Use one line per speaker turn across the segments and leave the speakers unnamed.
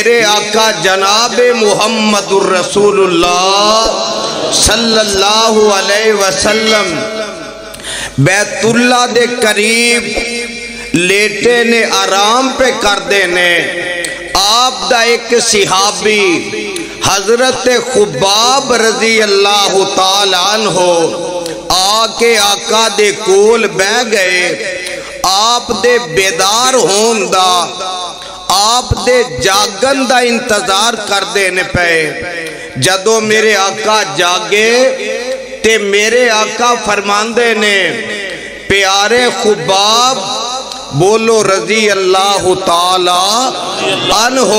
میرے آقا جناب محمد الرسول اللہ صلی اللہ علیہ وسلم بیت اللہ دے قریب لیٹے نے آرام پہ کر دینے آپ دا ایک صحابی حضرت خباب رضی اللہ تعالیٰ عنہ آکے آقا دے کول بہ گئے آپ دے بیدار ہون دا آپ دے جاگن دا انتظار کر دینے پہ جدو میرے آقا جاگے تے میرے آقا فرماندے نے پیارے خباب بولو رضی اللہ تعالی عنہ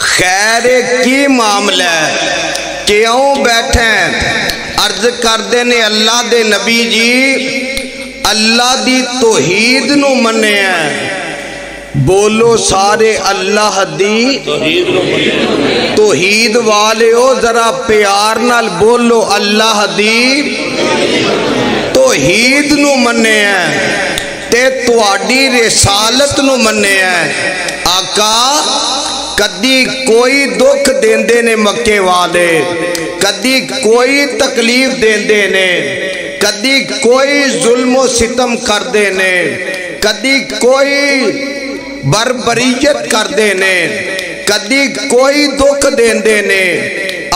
خیر کی معاملہ ہے کیوں بیٹھیں عرض کر دینے اللہ دے نبی جی اللہ دی توحید نو منے ہیں بولو سارے اللہ دی توحید والے ہو ذرا پیار نال بولو اللہ دی توحید نو منے ہیں تے تواڈی رسالت نو منے ہیں آقا کدی کوئی دکھ دیندے نے مکے والے کدی کوئی تکلیف دیندے نے کدی کوئی ظلم و ستم کر دینے کدی کوئی بربریت کر دینے کدی کوئی دکھ دیندے نے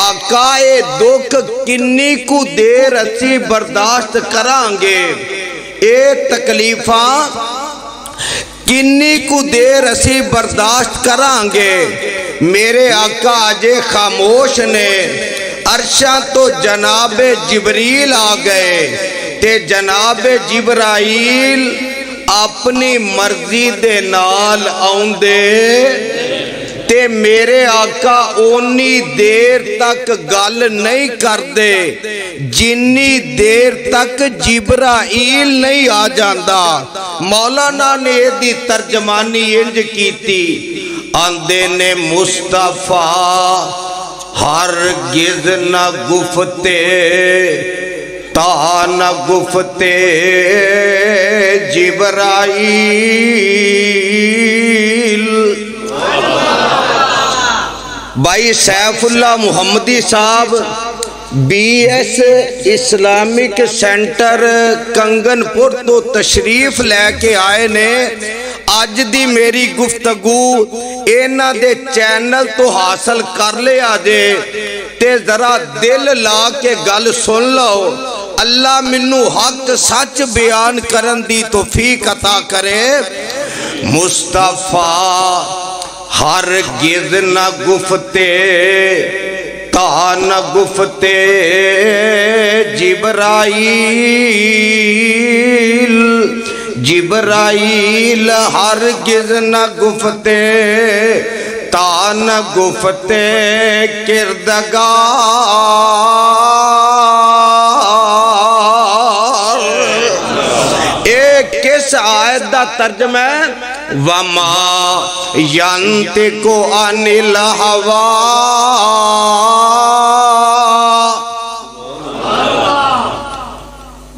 آقا اے دکھ کنی کو دیر اسی برداشت کرانگے اے تکلیفاں کنی کو دیر اسی برداشت کرانگے میرے آقا آجے خاموش نے عرشاں تو جناب جبریل آ گئے تے جناب جبرائیل اپنی مرضی دے نال آؤندے تے میرے آقا اونی دیر تک گل نہیں کر دے جنی دیر تک جبرائیل نہیں آ جاندا مولانا نے دی ترجمانی انج کیتی آندے نے مصطفیٰ ہرگز نہ گفتے تا نہ گفتے جبرائیل بھائی سیف اللہ محمدی صاحب بی ایس اسلامک سینٹر کنگن پور تو تشریف لے کے آئے نے آج دی میری گفتگو اینا دے چینل تو حاصل کر لے آجے تے ذرا دل لا کے گل سن لو اللہ منو حق سچ بیان کرن دی توفیق عطا کرے مصطفیٰ ہرگز نہ گفتے تا نہ گفتے جبرائیل ہرگز نہ گفتے تا نہ گفتے کردگار ایک کس آیت دا ترجمہ ہے وَمَا يَنْتِقُ عَنِ الْهَوَىٰ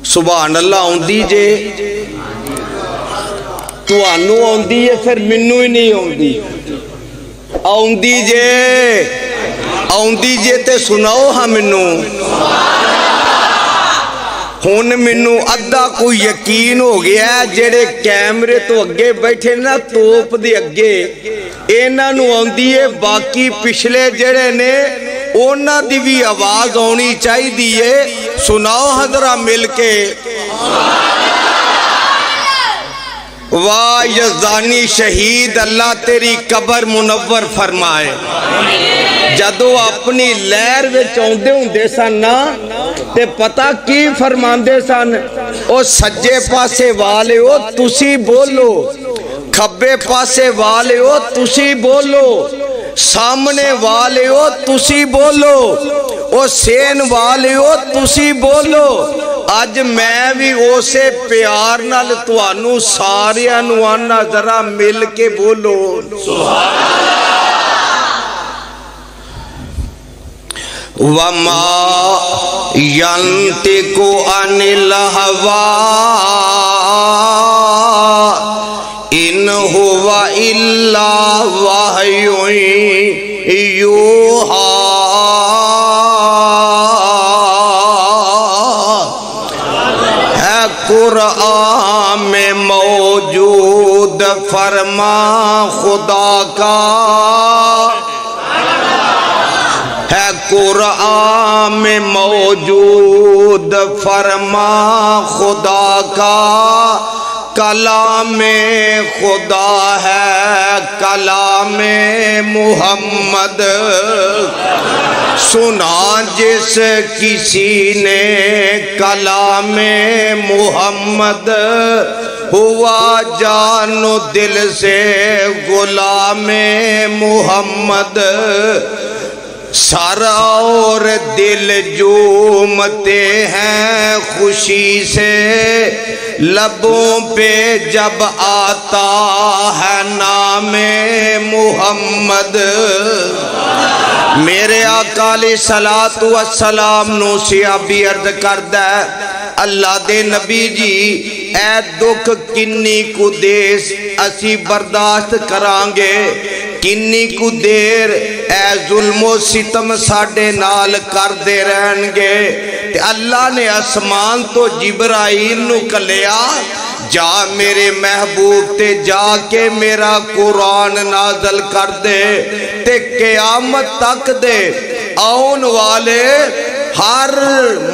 سبحان اللہ ہوندی جے تو آنو ہوندی ہے پھر منو ہی نہیں ہوندی جے تے سناؤ ہاں منو ہون منو ادھا کو یقین ہو گیا ہے جڑے کیمرے تو اگے بیٹھے نا توپ دے اگے اینا نو آندی ہے باقی پچھلے جڑے نے اونا دی بھی آواز ہونی چاہی دیئے سناؤ حضرہ مل کے واہ یزدانی شہید اللہ تیری قبر منور فرمائے جدو اپنی لہر وے چوندے ہوں دے سن نا تے پتہ کی فرماندے سن او سجے پاسے والے ہو تسی بولو کھبے پاسے والے ہو تسی بولو سامنے والے ہو تسی بولو او سین والے ہو تسی بولو آج میں بھی اسے پیار نال توانو سارے نوانا ذرا مل کے بولو وَمَا يَنْتِقُ عَنِ الْهَوَىٰ إِنْ ان هو الا وحی یوحی ہے قرآن میں موجود فرما خدا کا ہے قرآن میں موجود فرما خدا کا کلام خدا ہے کلام محمد سنا جس کسی نے کلام محمد ہوا جانو دل سے غلام محمد سر اور دل جومتے ہیں خوشی سے لبوں پہ جب آتا ہے نام محمد میرے آقا علیہ السلام نو صحابی عرض کردہ اللہ دے نبی جی اے دکھ کنی کو دیس اسی برداشت کرانگے کنی کو دیر اے ظلم و ستم ساڑے نال کر دے رہنگے تے اللہ نے آسمان تو جبرائیل نو کلیا جا میرے محبوب تے جا کے میرا قرآن نازل کر دے تے قیامت تک دے آن والے ہر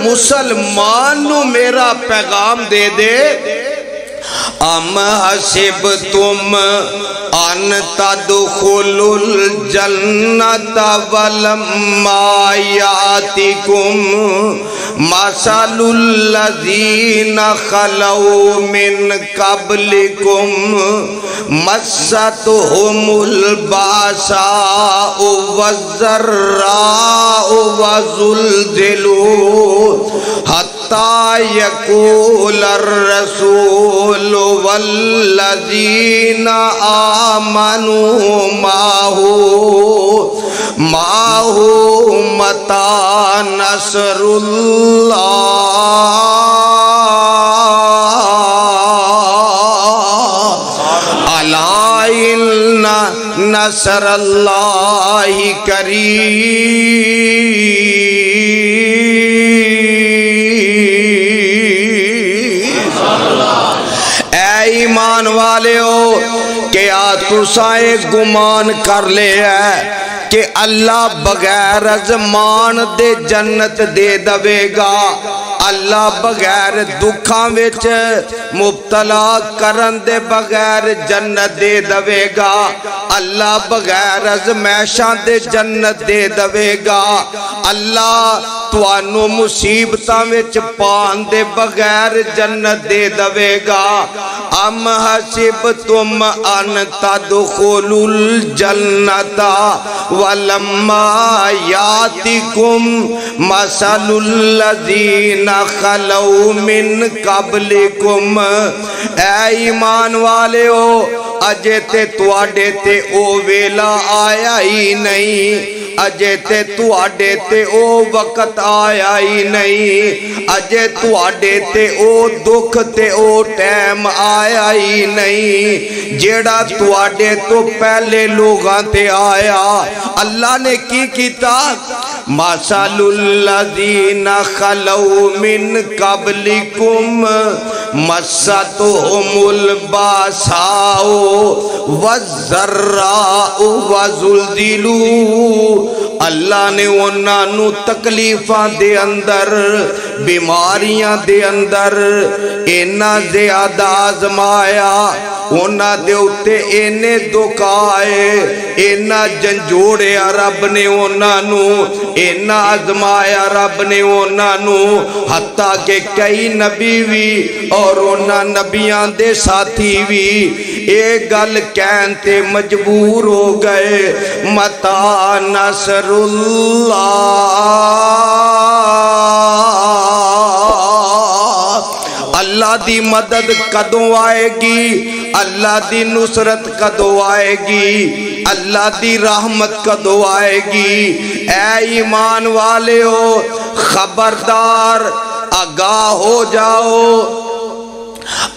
مسلمان نو میرا پیغام دے دے ام حسبتم ان تدخلوا الجنت ولما یاتکم مثل الذین خلوا من قبلکم مستهم الباساء والضراء وزلزلوا حتى يقول الرسول والذين آمنوا معه متى نصر الله ألا إن نصر الله قریب ایمان والے ہو کیا تسائے گمان کر لے ہے کہ اللہ بغیر ازمان دے جنت دے دوے گا اللہ بغیر دکھاں وچ مبتلا کرن دے بغیر جنت دے دوے گا اللہ بغیر ازمیشاں دے جنت دے دوے گا اللہ توانو مصیبتاں وچ پان دے بغیر جنت دے دوے گا ام حسبتم ان تدخلوا الجنت ولما یاتکم مثل الذین خلوا من قبلکم اے ایمان والے ہو اجے تے تواڈے تے او ویلا آیا ہی نہیں اجے تے تواڈے تے او وقت آیا ہی نہیں اجے تواڈے تے او دکھ تے او ٹائم آیا ہی نہیں جیڑا تواڈے تو پہلے لوگاں تے آیا اللہ نے کی کیتا مثل الذین خلوا من قبلکم مستهم الباساء والضراء وزلزلوا اللہ نے انہاں نو تکلیفاں دے اندر بیماریاں دے اندر اینا زیادہ آزمایا انہاں دے اتے اینے دکھائے اینا جنجوڑیا رب نے انہاں نو اینا آزمایا رب نے انہاں نو حتیٰ کہ کئی نبی بھی اور انہاں نبیاں دے ساتھی بھی ایک گل کہنتے مجبور ہو گئے متا نصر اللہ دی مدد کدوں آئے گی اللہ دی نصرت کدوں آئے گی اللہ دی رحمت کدوں آئے گی اے ایمان والے ہو خبردار آگاہ ہو جاؤ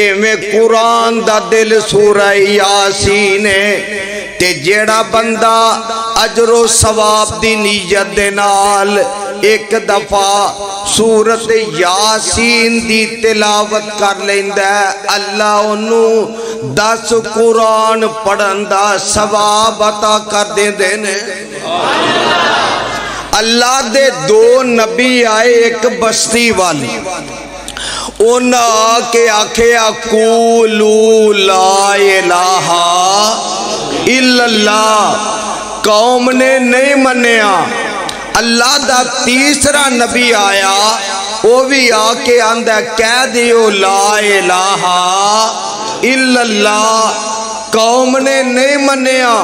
ایویں قرآن دا دل سورہ یاسین تے جیڑا بندہ اجر و ثواب دی نیت دے نال ایک دفعہ سورت یاسین دی تلاوت کر لیندا ہے، اللہ انہوں 10 قرآن پڑھن دا ثواب عطا کر دے نے۔ اللہ دے 2 نبی آئے ایک بستی والی، انہاں کے آکھیا قولوا لا الہ الا اللہ، قوم نے نہیں منیا۔ اللہ دا تیسرا نبی آیا، وہ بھی آکے آندہ کہہ دیو لا الہ الا اللہ، قوم نے نہیں منیا۔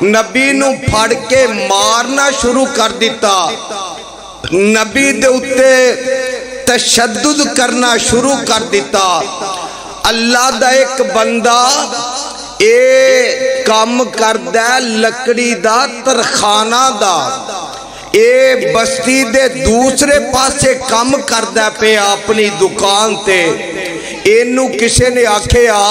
نبی نو پھڑ کے مارنا شروع کر دیتا، نبی دے اتے تشدد کرنا شروع کر دیتا۔ اللہ دا ایک بندہ اے کام کردہ لکڑی دا ترخانہ دا، اے بستی دے دوسرے پاسے کام کردہ پہ اپنی دکان تے، اینو کسے نے آکھیا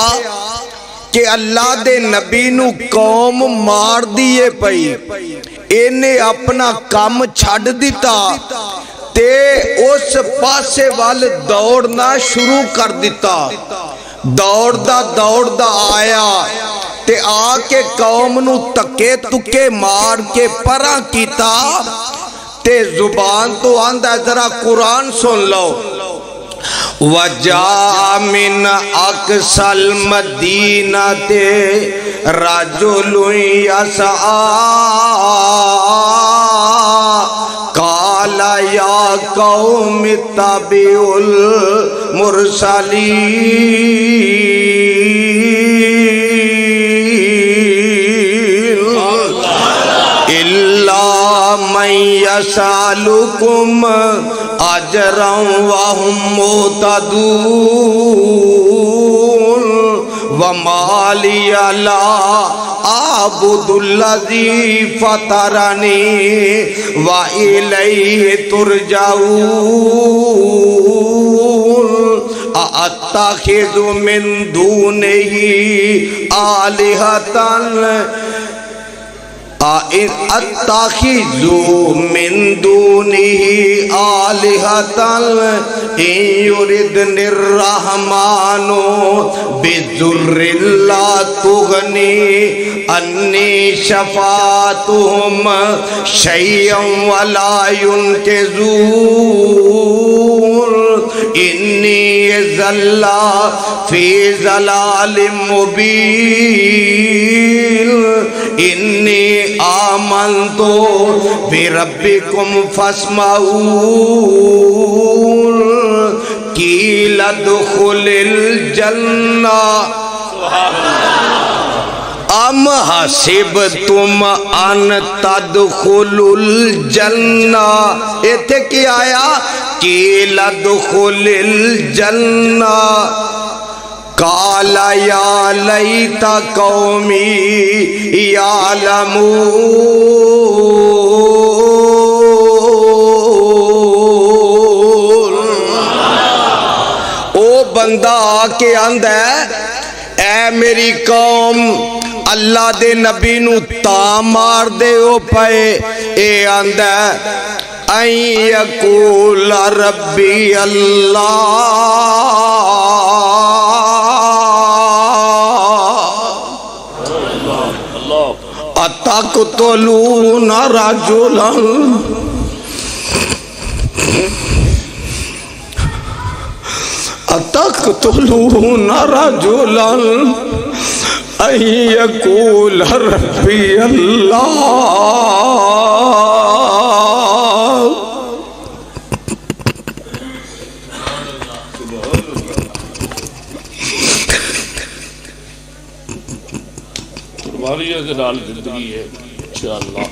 کہ اللہ دے نبی نو قوم مار دیے پئی، اینے اپنا کام چھڑ دیتا تے اس پاسے وال دوڑنا شروع کر دیتا۔ دوڑ دا آیا تے آکے قوم نو تکے تکے مار کے پرا کیتا تے زبان تو آندہ ذرا قرآن سن لو۔ وَجَاءَ مِنْ أَقْصَى الْمَدِينَةِ رَجُلٌ يَسْعَىٰ قَالَ يَا قَوْمِ اتَّبِعُوا الْمُرْسَلِينَ إِلَّا مَنْ يَسْأَلُكُمْ أَجْرًا وَهُمْ مُهْتَدُونَ وَمَا لِيَ لَا أَعْبُدُ الَّذِي فَطَرَنِي وَإِلَيْهِ تُرْجَعُونَ أَأَتَّخِذُ مِن دُونِهِ آلِهَةً أَتَّخِذُوا مِن دُونِهِ آلِهَةً إِن يُرِدْنِ الرَّحْمَنُ بِضُرٍّ لَا تُغْنِ عَنِّي شَفَاعَتُهُمْ شَيْئًا وَلَا يُنْقِذُونَ إِنِّي إِذًا فِي ضَلَالٍ مُبِينٍ إِنِّي آمنت بربکم فاسمعون قیل ادخل الجنہ ام حسبتم ان تدخلوا الجنہ، ایتھے کی آیا قیل ادخل الجنہ قال یا لیت قومی یعلمون۔ او بندہ آکے آندہ ہے اے میری قوم اللہ دے نبی نو تا مار دے او پائے، اے آندہ ہے ان یقول ربی اللہ اتقتلون رجلا ان یقول ربی اللہ
تمہاری اگرال زندگی ہے انشاءاللہ۔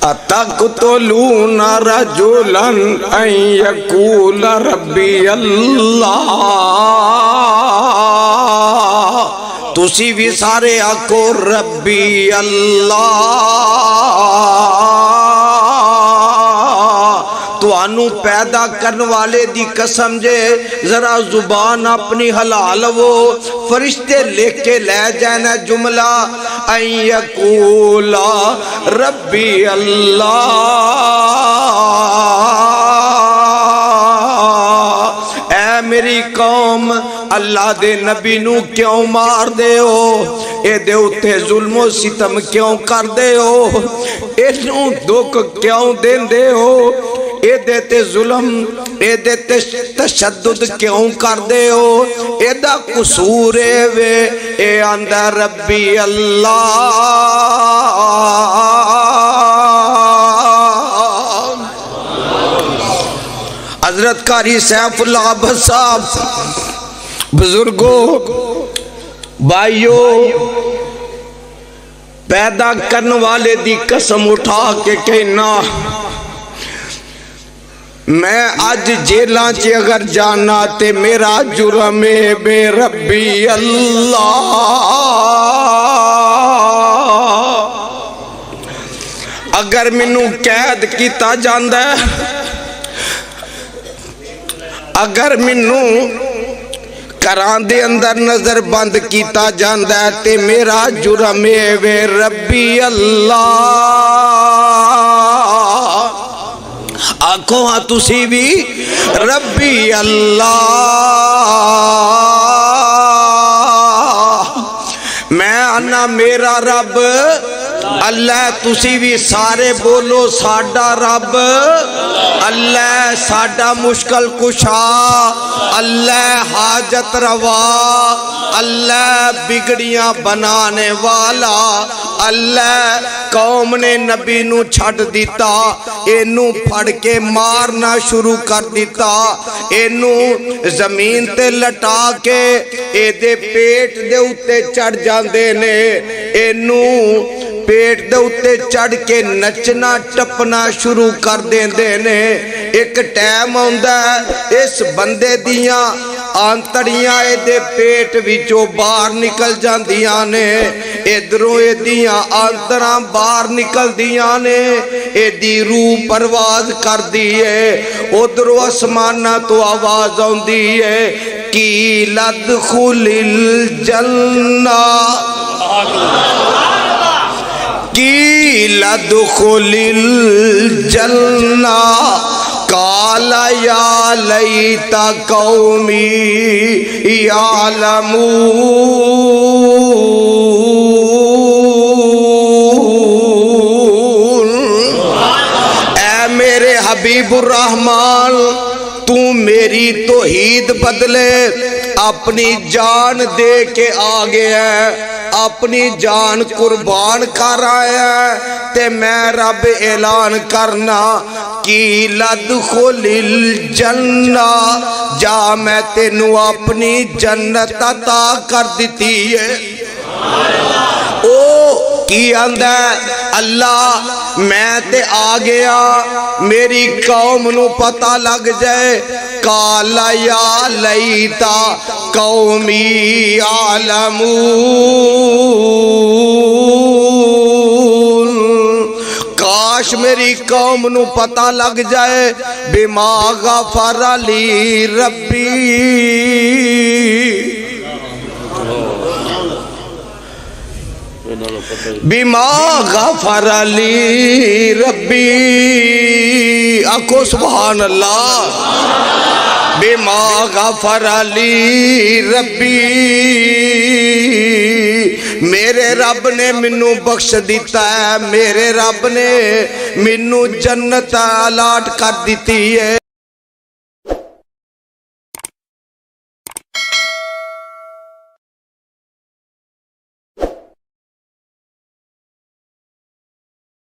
اتقتلون رجلا ان یقول ربی اللہ، تسی بھی سارے آکو ربی اللہ، توانو پیدا کرنے والے دی قسم جے ذرا زبان اپنی حلال وہ فرشتے لے کے لے جانا جملہ ان یقولا ربی اللہ اے میری قوم اللہ دے نبی نو کیوں مار دے ہو اے دے اتے ظلم و ستم کیوں کر دے ہو اے نو دکھ کیوں دین دے ہو اے دیتے ظلم اے دیتے تشدد کیوں کر دے ہو اے دا قصور اے وے اے اندر ربی اللہ حضرت قاری سیف اللہ عبد صاحب بزرگوں بھائیوں پیدا کرنے والے دی قسم اٹھا کے کہنا میں آج جیلاں چے اگر جانا تے میرا جرم بے ربی اللہ اگر منو قید کیتا جاندہ اگر منو کران دے اندر نظر بند کیتا جاندہ ہے تے میرا جرم وے ربی اللہ آنکھوں ہاں تسی بھی ربی اللہ میں آنا میرا رب اللہ تسی بھی سارے بولو ساڈا رب اللہ ساڈا مشکل کشا اللہ حاجت روا اللہ بگڑیاں بنانے والا اللہ قوم نے نبی نو چھڑ دیتا اینو پھڑ کے مارنا شروع کر دیتا اینو زمین تے لٹا کے اے دے پیٹ دے اتے چڑھ جاندے نے اینو پیٹ دے اتے چڑھ کے نچنا ٹپنا شروع کر دیں دینے ایک ٹائم ہوندہ ہے اس بندے دیاں آنتڑیاں اے دے پیٹ وچوں باہر نکل جاندیاں نے ادھروں اے دیاں آنتڑاں باہر نکل دیاں نے اے دی روح پرواز کر دیئے ادھروں اسمانہ تو آواز ہوندی ہے کی لدخل الجنہ قیل ادخل الجنہ قال یا لیت قومی یعلمون اے میرے حبیب الرحمن تو میری توحید بدلے اپنی جان دے کے آگے ہے اپنی جان قربان کر آیا ہے تے میں رب اعلان کرنا کی لدخل الجنہ جا میں تینو اپنی جنت عطا کر دیتی ہے او کی اندہ اللہ میں تے آ گیا میری قوم نو پتہ لگ جائے قال یا لیتا قومی یعلمون کاش میری قوم نو پتہ لگ جائے بما غفر لی ربی بما غفر لی ربی آکو سبحان اللہ بما غفر لی ربی میرے رب نے منو بخش دیتا ہے میرے رب نے منو جنت الاٹ کر دیتی ہے